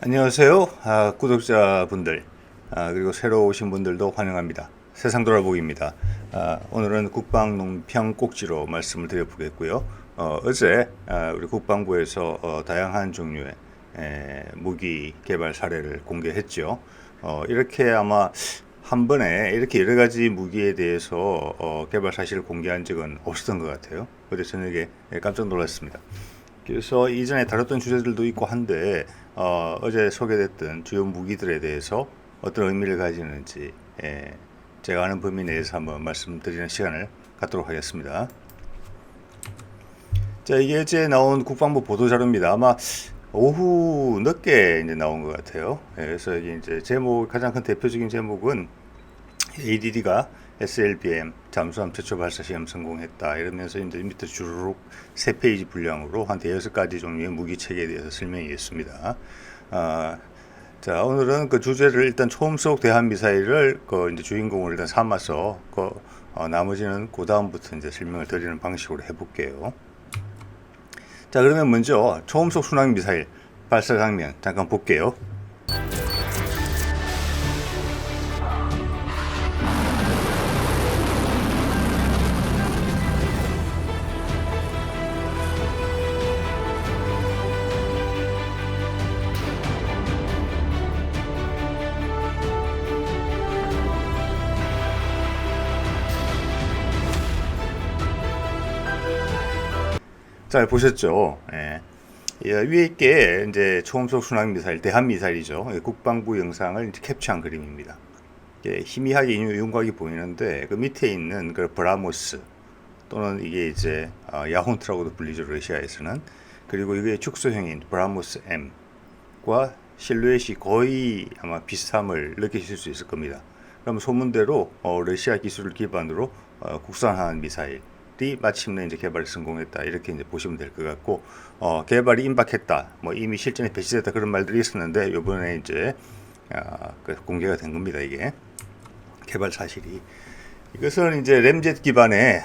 안녕하세요. 구독자분들, 그리고 새로 오신 분들도 환영합니다. 세상 돌아보기입니다. 오늘은 국방농평 꼭지로 말씀을 드려보겠고요. 어제 우리 국방부에서 다양한 종류의 무기 개발 사례를 공개했죠. 이렇게 아마 한 번에 이렇게 여러 가지 무기에 대해서 개발 사실을 공개한 적은 없었던 것 같아요. 어제 저녁에 깜짝 놀랐습니다. 그래서 이전에 다뤘던 주제들도 있고 한데 어제 소개됐던 주요 무기들에 대해서 어떤 의미를 가지는지 제가 아는 범위 내에서 한번 말씀드리는 시간을 갖도록 하겠습니다. 자, 이게 어제 나온 국방부 보도 자료입니다. 아마 오후 늦게 이제 나온 것 같아요. 그래서 이게 이제 제목, 가장 큰 대표적인 제목은 ADD가 SLBM 잠수함 최초 발사 시험 성공했다 이러면서 이제 밑에 주르륵 3페이지 분량으로 한 대여섯 가지 종류의 무기 체계에 대해서 설명이 있습니다. 자, 오늘은 그 주제를 일단 초음속 대함 미사일을 이제 주인공을 일단 삼아서 나머지는 그 다음부터 이제 설명을 드리는 방식으로 해볼게요. 자, 그러면 먼저 초음속 순항 미사일 발사 장면 잠깐 볼게요. 잘 보셨죠? 위에 있게 이제 초음속 순항 미사일, 대함 미사일이죠. 국방부 영상을 이제 캡처한 그림입니다. 희미하게 윤곽이 보이는데 그 밑에 있는 그 브라모스 또는 이게 이제 야혼트라고도 불리죠, 러시아에서는. 그리고 이게 축소형인 브라모스 M과 실루엣이 거의 아마 비슷함을 느끼실 수 있을 겁니다. 그럼 소문대로 러시아 기술을 기반으로 국산화한 미사일 마침내 이제 개발에 성공했다 이렇게 이제 보시면 될 것 같고 개발이 임박했다 뭐 이미 실전에 배치됐다 그런 말들이 있었는데 이번에 이제 공개가 된 겁니다. 이게 개발 사실이 이것은 이제 램젯 기반의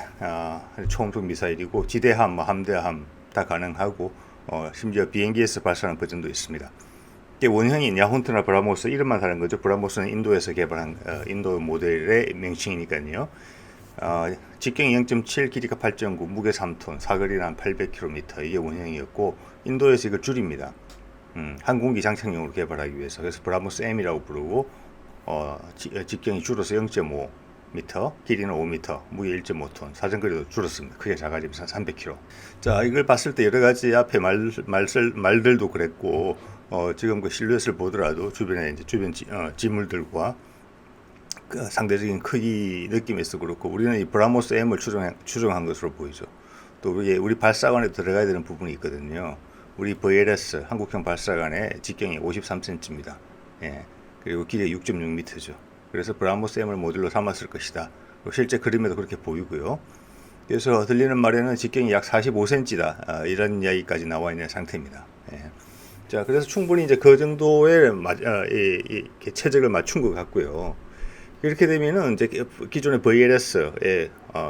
초음속 미사일이고 지대함, 함대함 다 가능하고 심지어 비행기에서 발사하는 버전도 있습니다. 이게 원형인 야혼트나 브라모스 이름만 다른 거죠. 브라모스는 인도에서 개발한 인도 모델의 명칭이니까요. 직경이 0.7, 길이가 8.9, 무게 3톤, 사거리는 한 800km 이게 원형이었고 인도에서 이걸 줄입니다. 항공기 장착용으로 개발하기 위해서. 그래서 브라모스 M이라고 부르고 직경이 줄어서 0.5m, 길이는 5m, 무게 1.5톤, 사정거리도 줄었습니다. 크게 작아지면서 300km. 자, 이걸 봤을 때 여러 가지 앞에 말들도 그랬고 지금 그 실루엣을 보더라도 주변에 이제 주변 지물들과 그 상대적인 크기 느낌에서 그렇고 우리는 이 브라모스 M을 추정한 것으로 보이죠. 또 우리 발사관에 들어가야 되는 부분이 있거든요. 우리 VLS 한국형 발사관의 직경이 53cm입니다. 그리고 길이 6.6m죠. 그래서 브라모스 M을 모델로 삼았을 것이다. 실제 그림에도 그렇게 보이고요. 그래서 들리는 말에는 직경이 약 45cm다. 이런 이야기까지 나와 있는 상태입니다. 자, 그래서 충분히 이제 그 정도의 최적을 맞춘 것 같고요. 이렇게 되면은 이제 기존의 VLS에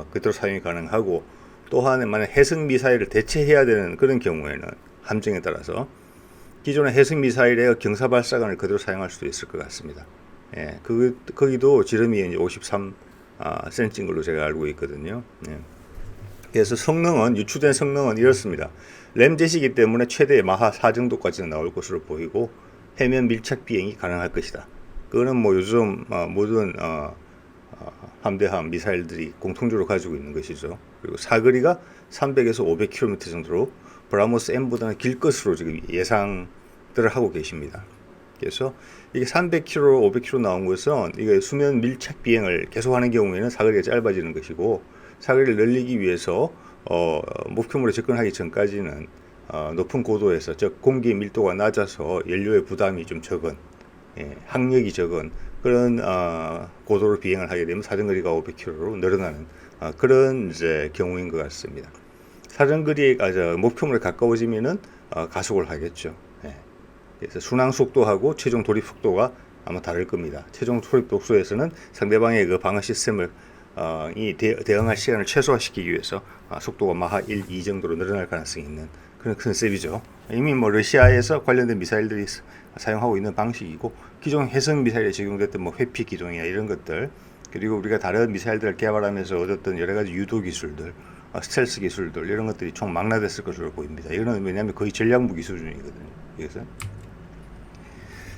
그대로 사용이 가능하고 또한 만약 해상 미사일을 대체해야 되는 그런 경우에는 함정에 따라서 기존의 해상 미사일의 경사 발사관을 그대로 사용할 수도 있을 것 같습니다. 거기도 지름이 이제 53cm인 걸로 제가 알고 있거든요. 그래서 유추된 성능은 이렇습니다. 램젯이기 때문에 최대 마하 4 정도까지는 나올 것으로 보이고 해면 밀착 비행이 가능할 것이다. 그거는 뭐 요즘 모든 함대함 미사일들이 공통적으로 가지고 있는 것이죠. 그리고 사거리가 300에서 500km 정도로 브라모스 M보다는 길 것으로 지금 예상들을 하고 계십니다. 그래서 이게 300km, 500km 나온 것은 이게 수면 밀착 비행을 계속하는 경우에는 사거리가 짧아지는 것이고 사거리를 늘리기 위해서 목표물에 접근하기 전까지는 높은 고도에서 즉 공기 밀도가 낮아서 연료의 부담이 좀 적은 항력이 적은 그런 고도로 비행을 하게 되면 사정거리가 500km로 늘어나는 그런 이제 경우인 것 같습니다. 목표물에 가까워지면은 가속을 하겠죠. 그래서 순항 속도하고 최종 돌입 속도가 아마 다를 겁니다. 최종 돌입 독소에서는 상대방의 그 방어 시스템을 대응할 시간을 최소화시키기 위해서 속도가 마하 1, 2 정도로 늘어날 가능성이 있는 그런 컨셉이죠. 이미 뭐 러시아에서 관련된 미사일들이 사용하고 있는 방식이고, 기존 해상 미사일에 적용됐던 뭐 회피 기동이나 이런 것들, 그리고 우리가 다른 미사일들을 개발하면서 얻었던 여러 가지 유도 기술들, 스텔스 기술들, 이런 것들이 총 망라됐을 것으로 보입니다. 이거는 왜냐하면 거의 전략무기 수준이거든요. 이것은.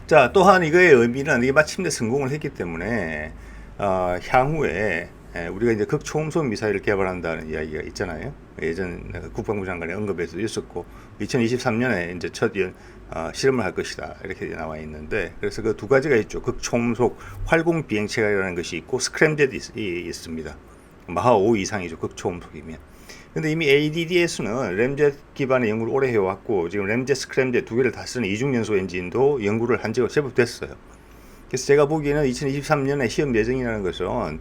자, 또한 이거의 의미는 이게 마침내 성공을 했기 때문에 향후에 우리가 이제 극초음속 미사일을 개발한다는 이야기가 있잖아요. 예전 국방부 장관의 언급에서도 있었고, 2023년에 이제 첫 실험을 할 것이다, 이렇게 나와 있는데, 그래서 그 두 가지가 있죠. 극초음속 활공 비행체라는 것이 있고, 스크램젯이 있습니다. 마하 5 이상이죠, 극초음속이면. 근데 이미 ADDS는 램젯 기반의 연구를 오래 해왔고, 지금 램젯, 스크램젯 두 개를 다 쓰는 이중연소 엔진도 연구를 한 지가 제법 됐어요. 그래서 제가 보기에는 2023년에 시험 예정이라는 것은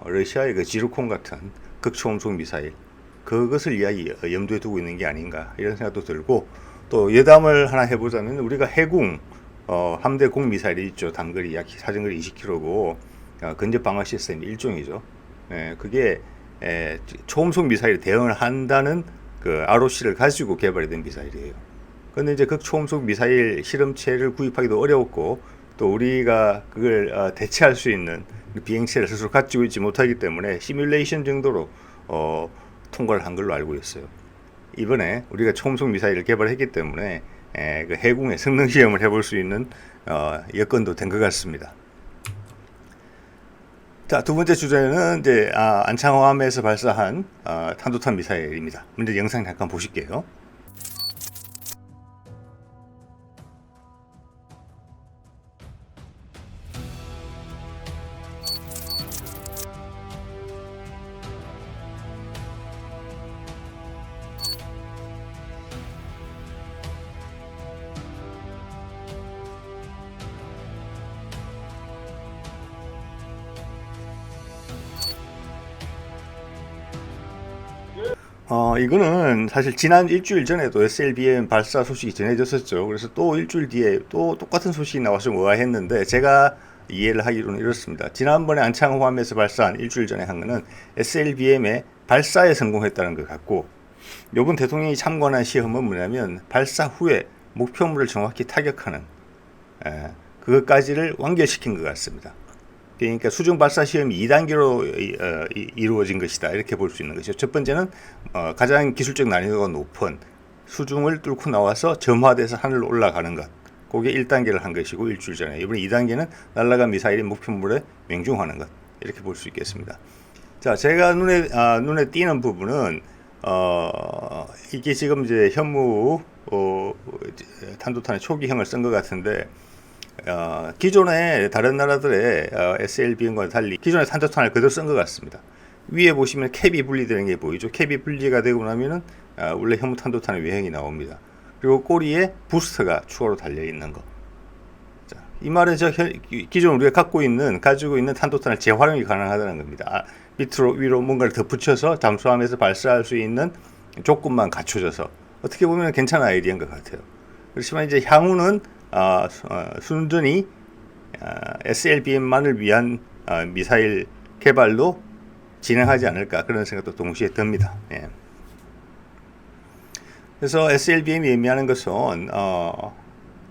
러시아의 그 지르콘 같은 극초음속 미사일, 그것을 염두에 두고 있는 게 아닌가, 이런 생각도 들고, 또 예담을 하나 해보자면 우리가 해궁 함대 공 미사일이 있죠. 단거리 약 사정거리 20km고 근접 방어 시스템 일종이죠. 그게 초음속 미사일에 대응을 한다는 그 ROC를 가지고 개발이 된 미사일이에요. 그런데 이제 극초음속 미사일 실험체를 구입하기도 어려웠고, 또 우리가 그걸 대체할 수 있는 비행체를 스스로 가지고 있지 못하기 때문에 시뮬레이션 정도로 통과를 한 걸로 알고 있어요. 이번에 우리가 초음속 미사일을 개발했기 때문에 그 해군의 성능 시험을 해볼 수 있는 여건도 된 것 같습니다. 자, 두 번째 주제는 이제 안창호함에서 발사한 탄도탄 미사일입니다. 먼저 영상 잠깐 보실게요. 이거는 사실 지난 일주일 전에도 SLBM 발사 소식이 전해졌었죠. 그래서 또 일주일 뒤에 또 똑같은 소식이 나와서 의아했는데, 제가 이해를 하기로는 이렇습니다. 지난번에 안창호함에서 발사한 일주일 전에 한 거는 SLBM의 발사에 성공했다는 것 같고, 이번 대통령이 참관한 시험은 뭐냐면 발사 후에 목표물을 정확히 타격하는 그것까지를 완결시킨 것 같습니다. 그러니까 수중 발사 시험이 2단계로 이루어진 것이다, 이렇게 볼 수 있는 것이죠. 첫 번째는 가장 기술적 난이도가 높은 수중을 뚫고 나와서 점화돼서 하늘로 올라가는 것, 그게 1단계를 한 것이고, 일주일 전에. 이번에 2단계는 날아간 미사일이 목표물에 명중하는 것, 이렇게 볼 수 있겠습니다. 자, 제가 눈에 띄는 부분은 이게 지금 이제 현무 탄도탄의 초기형을 쓴 것 같은데, 기존의 다른 나라들의 SLBM과 달리 기존의 탄도탄을 그대로 쓴 것 같습니다. 위에 보시면 캡이 분리되는 게 보이죠. 캡이 분리가 되고 나면은 원래 현무 탄도탄의 외형이 나옵니다. 그리고 꼬리에 부스터가 추가로 달려 있는 거. 자, 이 말은 기존 우리가 가지고 있는 탄도탄을 재활용이 가능하다는 겁니다. 밑으로 위로 뭔가를 덧붙여서 잠수함에서 발사할 수 있는 조건만 갖춰져서 어떻게 보면 괜찮은 아이디어인 것 같아요. 그렇지만 이제 향후는 순전히 SLBM만을 위한 미사일 개발로 진행하지 않을까, 그런 생각도 동시에 듭니다. 예. 그래서 SLBM이 의미하는 것은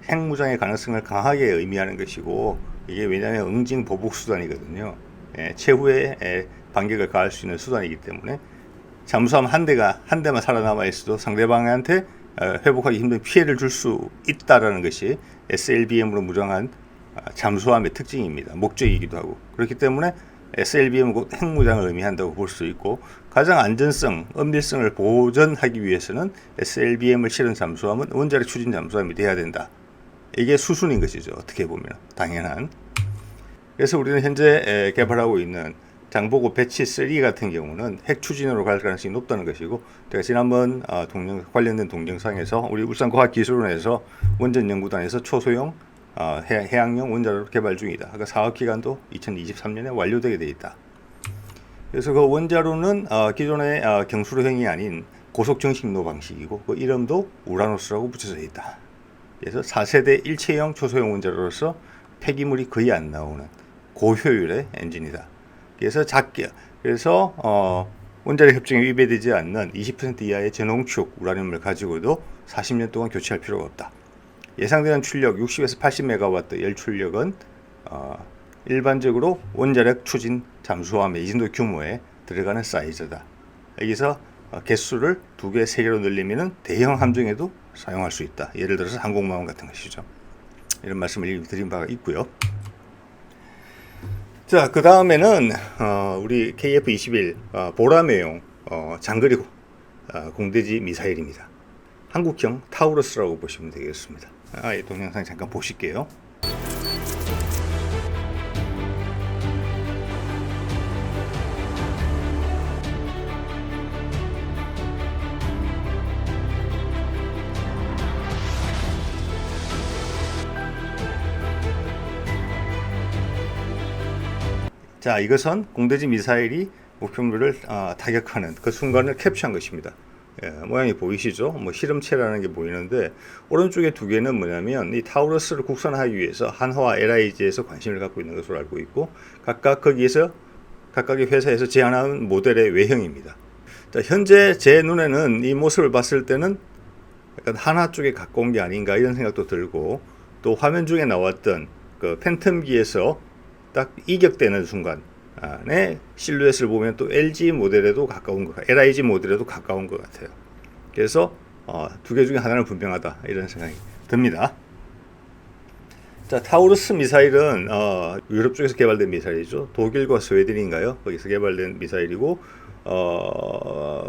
핵무장의 가능성을 강하게 의미하는 것이고, 이게 왜냐하면 응징 보복 수단이거든요. 최후의 반격을 가할 수 있는 수단이기 때문에 잠수함 한 대만 살아남아 있어도 상대방한테 회복하기 힘든 피해를 줄 수 있다라는 것이 SLBM으로 무장한 잠수함의 특징입니다. 목적이기도 하고. 그렇기 때문에 SLBM은 곧 핵무장을 의미한다고 볼 수 있고, 가장 안전성, 은밀성을 보존하기 위해서는 SLBM을 실은 잠수함은 원자력 추진 잠수함이 돼야 된다. 이게 수순인 것이죠. 어떻게 보면 당연한. 그래서 우리는 현재 개발하고 있는 장보고 배치 3 같은 경우는 핵 추진으로 갈 가능성이 높다는 것이고, 제가 지난번 관련된 동영상에서 우리 울산과학기술원에서 원전연구단에서 초소형 해양용 원자로 개발 중이다. 그러니까 사업 기간도 2023년에 완료되게 돼 있다. 그래서 그 원자로는 기존의 경수로형이 아닌 고속정식로 방식이고, 그 이름도 우라노스라고 붙여져 있다. 그래서 4세대 일체형 초소형 원자로로서 폐기물이 거의 안 나오는 고효율의 엔진이다. 그래서 원자력 협정에 위배되지 않는 20% 이하의 전홍축 우라늄을 가지고도 40년 동안 교체할 필요가 없다. 예상되는 출력 60에서 80메가와트 열 출력은 일반적으로 원자력 추진 잠수함 이 정도 규모에 들어가는 사이즈다. 여기서 개수를 2개, 3개로 늘리면 대형 함정에도 사용할 수 있다. 예를 들어서 항공모함 같은 것이죠. 이런 말씀을 드린 바가 있고요. 자, 그 다음에는 우리 KF-21 보라매용 장거리 공대지 미사일입니다. 한국형 타우러스라고 보시면 되겠습니다. 이 동영상 잠깐 보실게요. 자, 이것은 공대지 미사일이 목표물을 타격하는 그 순간을 캡처한 것입니다. 모양이 보이시죠? 실험체라는 게 보이는데, 오른쪽에 2개는 뭐냐면 이 타우러스를 국산화하기 위해서 한화와 LIG에서 관심을 갖고 있는 것으로 알고 있고, 각각 거기에서 각각의 회사에서 제안한 모델의 외형입니다. 자, 현재 제 눈에는 이 모습을 봤을 때는 약간 한화 쪽에 가까운 게 아닌가 이런 생각도 들고, 또 화면 중에 나왔던 그 팬텀기에서 딱 이격되는 순간에 실루엣을 보면 또 LG 모델에도 가까운 것 같아요. LIG 모델에도 가까운 것 같아요. 그래서 2개 중에 하나는 분명하다 이런 생각이 듭니다. 자, 타우루스 미사일은 유럽 쪽에서 개발된 미사일이죠. 독일과 스웨덴인가요? 거기서 개발된 미사일이고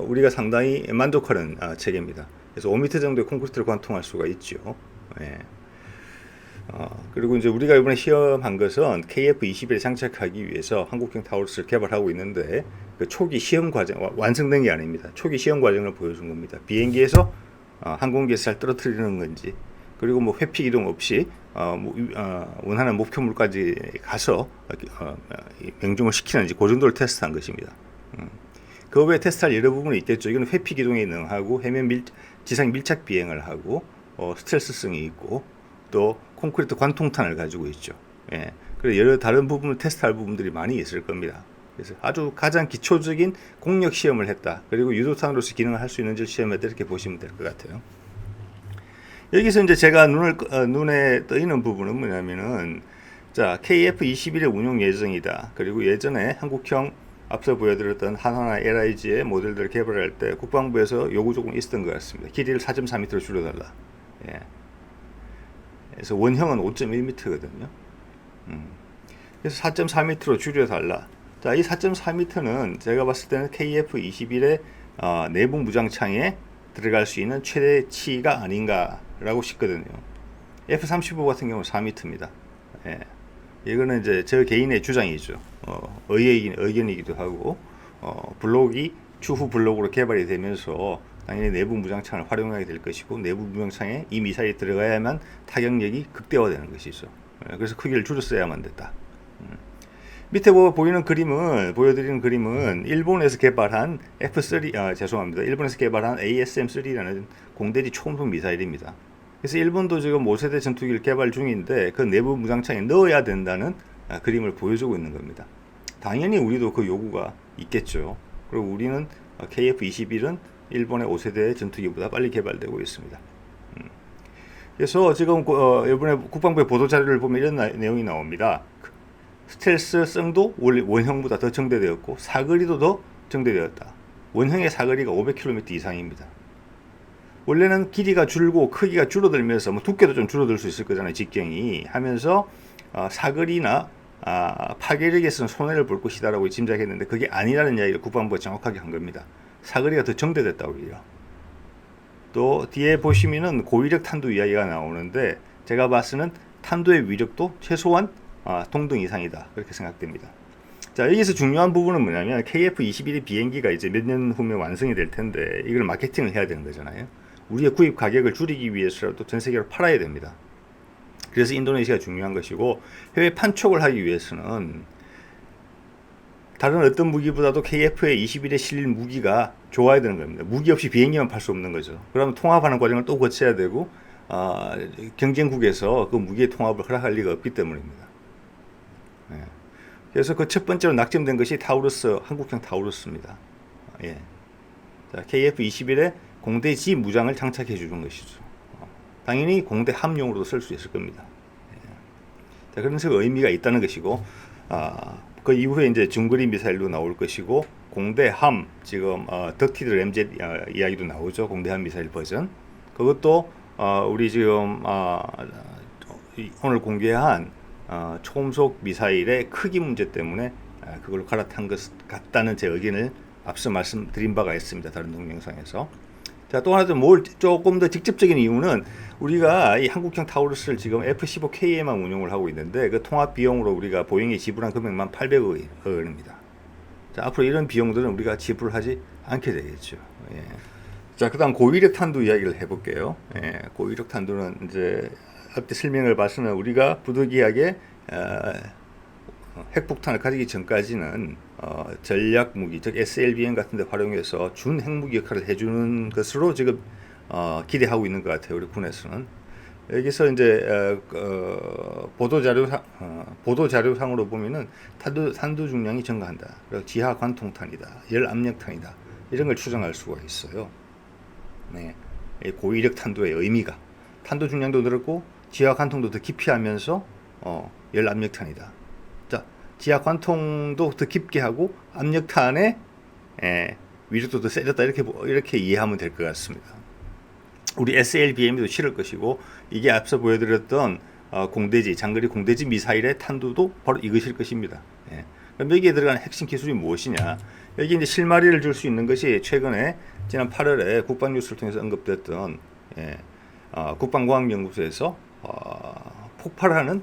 우리가 상당히 만족하는 체계입니다. 그래서 5m 정도의 콘크리트를 관통할 수가 있죠. 예. 그리고 이제 우리가 이번에 시험한 것은 KF-21에 장착하기 위해서 한국형 타우루스를 개발하고 있는데, 그 초기 시험 과정, 완성된 게 아닙니다. 초기 시험 과정을 보여준 겁니다. 비행기에서 항공기에서 잘 떨어뜨리는 건지, 그리고 회피 기동 없이 원하는 목표물까지 가서 명중을 시키는지 그 정도를 테스트한 것입니다. 그 외에 테스트할 여러 부분이 있겠죠. 이건 회피 기동에 능하고 지상 밀착 비행을 하고 스텔스성이 있고, 또 콘크리트 관통탄을 가지고 있죠. 예. 그래서 여러 다른 부분을 테스트할 부분들이 많이 있을 겁니다. 그래서 아주 가장 기초적인 공력 시험을 했다. 그리고 유도탄으로서 기능을 할 수 있는지 시험했다. 이렇게 보시면 될 것 같아요. 여기서 이제 제가 눈에 떠있는 부분은 뭐냐면은, 자, KF-21의 운용 예정이다. 그리고 예전에 한국형 앞서 보여드렸던 한화나 LIG의 모델들을 개발할 때 국방부에서 요구 조건이 있었던 것 같습니다. 길이를 4.4m로 줄여달라. 예. 그래서 원형은 5.1m거든요. 그래서 4.4m로 줄여달라. 자, 이 4.4m는 제가 봤을 때는 KF-21의 내부 무장창에 들어갈 수 있는 최대치가 아닌가라고 싶거든요. F-35 같은 경우는 4m입니다. 예. 이거는 이제 저 개인의 주장이죠. 의견이기도 하고, 블록이 추후 블록으로 개발이 되면서 당연히 내부 무장창을 활용하게 될 것이고, 내부 무장창에 이 미사일이 들어가야만 타격력이 극대화되는 것이죠. 그래서 크기를 줄였어야만 됐다. 밑에 보여드리는 그림은 일본에서 개발한 일본에서 개발한 ASM-3라는 공대지 초음속 미사일입니다. 그래서 일본도 지금 5세대 전투기를 개발 중인데 그 내부 무장창에 넣어야 된다는 그림을 보여주고 있는 겁니다. 당연히 우리도 그 요구가 있겠죠. 그리고 우리는 KF-21은 일본의 5세대 전투기보다 빨리 개발되고 있습니다. 그래서 지금 이번에 국방부의 보도자료를 보면 이런 내용이 나옵니다. 스텔스성도 원형보다 더 정대되었고 사거리도 더 정대되었다. 원형의 사거리가 500km 이상입니다. 원래는 길이가 줄고 크기가 줄어들면서 두께도 좀 줄어들 수 있을 거잖아요. 직경이 하면서 사거리나 파괴력에서는 손해를 볼 것이다라고 짐작했는데 그게 아니라는 이야기를 국방부가 정확하게 한 겁니다. 사거리가 더 정대됐다고 해요. 또 뒤에 보시면은 고위력 탄두 이야기가 나오는데 제가 봤을 때는 탄두의 위력도 최소한 동등 이상이다 그렇게 생각됩니다. 자, 여기서 중요한 부분은 뭐냐면 KF-21의 비행기가 이제 몇 년 후면 완성이 될 텐데 이걸 마케팅을 해야 되는 거잖아요. 우리의 구입 가격을 줄이기 위해서라도 전 세계로 팔아야 됩니다. 그래서 인도네시아가 중요한 것이고, 해외 판촉을 하기 위해서는 다른 어떤 무기보다도 KF-21에 실린 무기가 좋아야 되는 겁니다. 무기 없이 비행기만 팔 수 없는 거죠. 그러면 통합하는 과정을 또 거쳐야 되고 경쟁국에서 그 무기의 통합을 허락할 리가 없기 때문입니다. 예. 그래서 그 첫 번째로 낙점된 것이 타우루스, 한국형 타우루스입니다. 예. 자, KF-21에 공대지 무장을 장착해 주는 것이죠. 당연히 공대 함용으로도 쓸 수 있을 겁니다. 자, 그런 식의 의미가 있다는 것이고, 그 이후에 이제 중거리 미사일도 나올 것이고, 공대함 지금 덕티드 램젯 이야기도 나오죠. 공대함 미사일 버전. 그것도 우리 지금 오늘 공개한 초음속 미사일의 크기 문제 때문에 그걸 갈아탄 것 같다는 제 의견을 앞서 말씀드린 바가 있습니다. 다른 동영상에서. 자, 또 하나 조금 더 직접적인 이유는 우리가 이 한국형 타우루스를 지금 F-15K에만 운용을 하고 있는데 그 통합 비용으로 우리가 보잉에 지불한 금액만 800억 원입니다. 자, 앞으로 이런 비용들은 우리가 지불하지 않게 되겠죠. 예. 자, 그다음 고위력 탄두 이야기를 해볼게요. 예, 고위력 탄두는 이제 앞에 설명을 봐서는 우리가 부득이하게 핵폭탄을 가지기 전까지는 전략 무기, 즉 SLBM 같은 데 활용해서 준 핵무기 역할을 해주는 것으로 지금 기대하고 있는 것 같아요. 우리 군에서는. 여기서 이제 보도 자료상으로 보면은 탄두 중량이 증가한다. 그리고 지하 관통탄이다. 열 압력탄이다. 이런 걸 추정할 수가 있어요. 네. 고위력 탄두의 의미가 탄두 중량도 늘었고 지하 관통도 더 깊이 하면서 열 압력탄이다. 자, 지하 관통도 더 깊게 하고 압력탄의 위력도 더 세졌다. 이렇게 이해하면 될 것 같습니다. 우리 SLBM도 실을 것이고 이게 앞서 보여드렸던 공대지, 장거리 공대지 미사일의 탄두도 바로 이것일 것입니다. 예. 그럼 여기에 들어가는 핵심 기술이 무엇이냐? 여기 이제 실마리를 줄 수 있는 것이 최근에 지난 8월에 국방뉴스를 통해서 언급됐던 국방과학연구소에서 폭발하는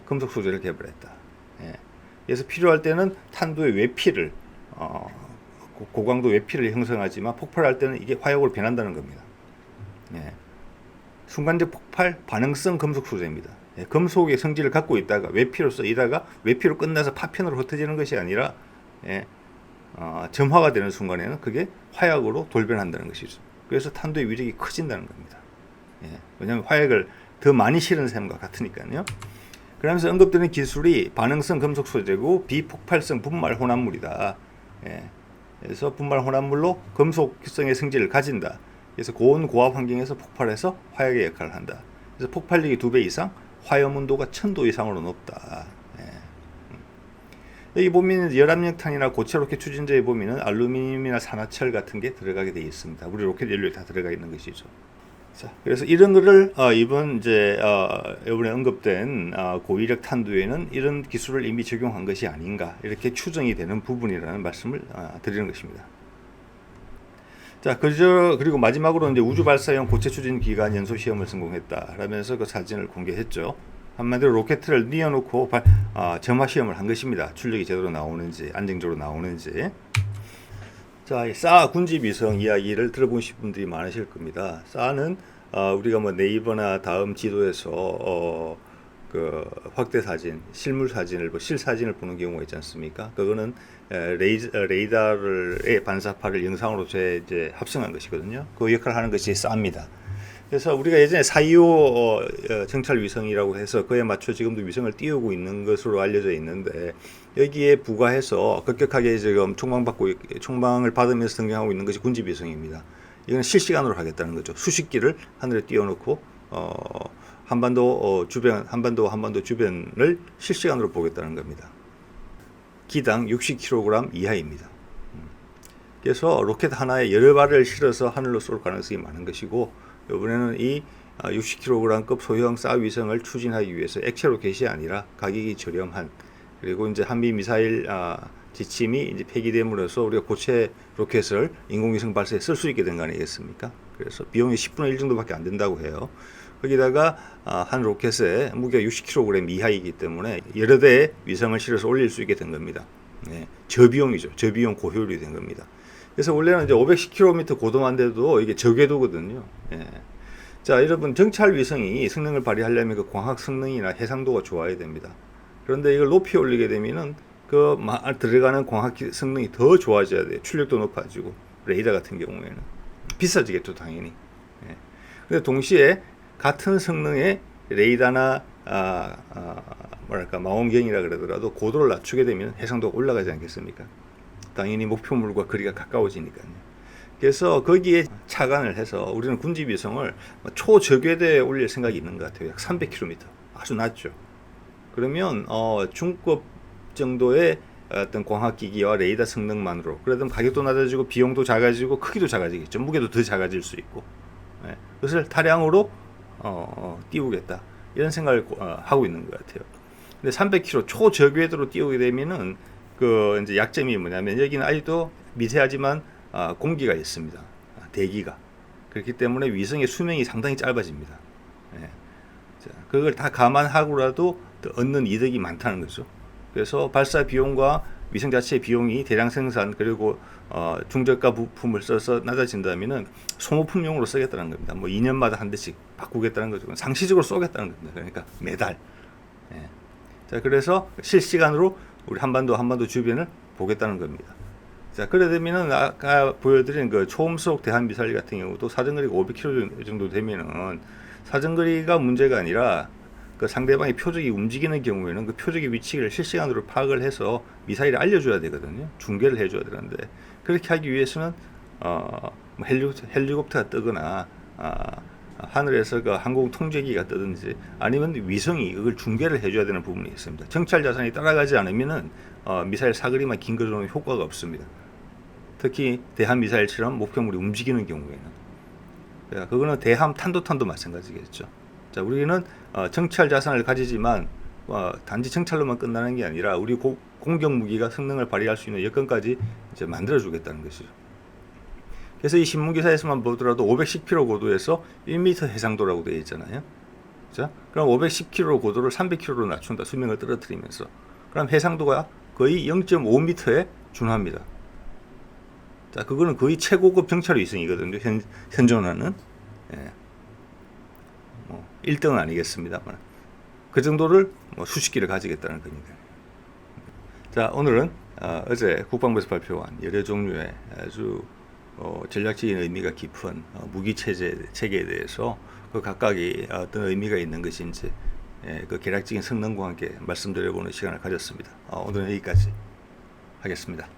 금속 소재를 개발했다. 예. 그래서 필요할 때는 탄두의 외피를 고강도 외피를 형성하지만 폭발할 때는 이게 화약으로 변한다는 겁니다. 예. 순간적 폭발 반응성 금속 소재입니다. 예. 금속의 성질을 갖고 있다가 외피로 쓰이다가 외피로 끝나서 파편으로 흩어지는 것이 아니라 점화가 되는 순간에는 그게 화약으로 돌변한다는 것이죠. 그래서 탄두의 위력이 커진다는 겁니다. 예. 왜냐하면 화약을 더 많이 실은 셈과 같으니까요. 그러면서 언급되는 기술이 반응성 금속 소재고 비폭발성 분말 혼합물이다. 예. 그래서 분말 혼합물로 금속성의 성질을 가진다. 그래서 고온 고압 환경에서 폭발해서 화약의 역할을 한다. 그래서 폭발력이 2배 이상, 화염 온도가 1000도 이상으로 높다. 예. 여기 보면 열압력탄이나 고체 로켓 추진제에 보면은 알루미늄이나 산화철 같은 게 들어가게 되어 있습니다. 우리 로켓 연료에 다 들어가 있는 것이죠. 자, 그래서 이런 거를 이번 이번에 언급된 고위력 탄두에는 이런 기술을 이미 적용한 것이 아닌가 이렇게 추정이 되는 부분이라는 말씀을 드리는 것입니다. 자, 그리고 마지막으로 이제 우주 발사용 고체 추진 기간 연소 시험을 성공했다라면서 그 사진을 공개했죠. 한마디로 로켓을 뉘어놓고 점화 시험을 한 것입니다. 출력이 제대로 나오는지, 안정적으로 나오는지. 자, 사 군집 위성 이야기를 들어보신 분들이 많으실 겁니다. 사는 우리가 뭐 네이버나 다음 지도에서 그 확대 사진, 실물 사진을 실사진을 보는 경우가 있지 않습니까? 그거는 레이더의 반사파를 영상으로 이제 합성한 것이거든요. 그 역할을 하는 것이 쌉니다. 그래서 우리가 예전에 425 정찰 위성이라고 해서 그에 맞춰 지금도 위성을 띄우고 있는 것으로 알려져 있는데 여기에 부과해서 급격하게 지금 총방을 받으면서 등장하고 있는 것이 군집 위성입니다. 이건 실시간으로 하겠다는 거죠. 수십 기를 하늘에 띄워놓고 한반도 주변을 실시간으로 보겠다는 겁니다. 기당 60kg 이하입니다. 그래서 로켓 하나에 여러 발을 실어서 하늘로 쏠 가능성이 많은 것이고 이번에는 이 60kg급 소형 사 위성을 추진하기 위해서 액체 로켓이 아니라 가격이 저렴한 그리고 이제 한미 미사일 지침이 이제 폐기됨으로써 우리가 고체 로켓을 인공위성 발사에 쓸 수 있게 된 거 아니겠습니까? 그래서 비용이 10분의 1 정도밖에 안 된다고 해요. 거기다가 한 로켓에 무게가 60kg 이하이기 때문에 여러 대의 위성을 실어서 올릴 수 있게 된 겁니다. 네, 저비용이죠. 저비용 고효율이 된 겁니다. 그래서 원래는 이제 510km 고도만 돼도 이게 저궤도거든요. 예. 자, 여러분 정찰 위성이 성능을 발휘하려면 그 광학 성능이나 해상도가 좋아야 됩니다. 그런데 이걸 높이 올리게 되면은 그 들어가는 광학 성능이 더 좋아져야 돼요. 출력도 높아지고 레이더 같은 경우에는 비싸지겠죠, 당연히. 예. 근데 동시에 같은 성능의 레이더나 망원경이라 그러더라도 고도를 낮추게 되면 해상도가 올라가지 않겠습니까? 당연히 목표물과 거리가 가까워지니까요. 그래서 거기에 착안을 해서 우리는 군집 위성을 초저궤도에 올릴 생각이 있는 것 같아요. 약 300km, 아주 낮죠. 그러면 중급 정도의 어떤 광학기기와 레이더 성능만으로 그러면 가격도 낮아지고 비용도 작아지고 크기도 작아지겠죠. 무게도 더 작아질 수 있고, 예, 그것을 다량으로 띄우겠다 이런 생각을 하고 있는 것 같아요. 근데 300km 초저궤도로 띄우게 되면은 그 이제 약점이 뭐냐면 여기는 아직도 미세하지만 공기가 있습니다. 대기가. 그렇기 때문에 위성의 수명이 상당히 짧아집니다. 예. 자, 그걸 다 감안하고라도 얻는 이득이 많다는 거죠. 그래서 발사 비용과 위성 자체의 비용이 대량 생산 그리고 중저가 부품을 써서 낮아진다면은 소모품용으로 쓰겠다는 겁니다. 뭐 2년마다 한 대씩 바꾸겠다는 거죠. 상시적으로 쏘겠다는 겁니다. 그러니까 매달. 예. 자, 그래서 실시간으로 우리 한반도 주변을 보겠다는 겁니다. 자, 그래 되면은 아까 보여드린 그 초음속 대한미사일 같은 경우도 사정거리가 500km 정도 되면은 사정거리가 문제가 아니라 그 상대방의 표적이 움직이는 경우에는 그 표적의 위치를 실시간으로 파악을 해서 미사일을 알려줘야 되거든요. 중계를 해줘야 되는데 그렇게 하기 위해서는 헬리콥터가 뜨거나 하늘에서 그 항공 통제기가 뜨든지 아니면 위성이 이걸 중계를 해줘야 되는 부분이 있습니다. 정찰 자산이 따라가지 않으면은 미사일 사거리만 긴 거로는 효과가 없습니다. 특히 대함 미사일처럼 목표물이 움직이는 경우에는 그거는 대함 탄도탄도 마찬가지겠죠. 자, 우리는 정찰 자산을 가지지만 단지 정찰로만 끝나는 게 아니라 우리 공격 무기가 성능을 발휘할 수 있는 여건까지 이제 만들어 주겠다는 것이죠. 그래서 이 신문 기사에서만 보더라도 510km 고도에서 1m 해상도라고 되어 있잖아요. 자, 그럼 510km 고도를 300km로 낮춘다. 수명을 떨어뜨리면서. 그럼 해상도가 거의 0.5m에 준합니다. 자, 그거는 거의 최고급 정찰 위성이거든요. 현존하는. 예. 1등은 아니겠습니다만 그 정도를 수십 기를 가지겠다는 겁니다. 자, 오늘은 어제 국방부에서 발표한 여러 종류의 아주 전략적인 의미가 깊은 무기 체계에 대해서 그 각각이 어떤 의미가 있는 것인지 그 계략적인 성능과 함께 말씀드려보는 시간을 가졌습니다. 오늘은 여기까지 하겠습니다.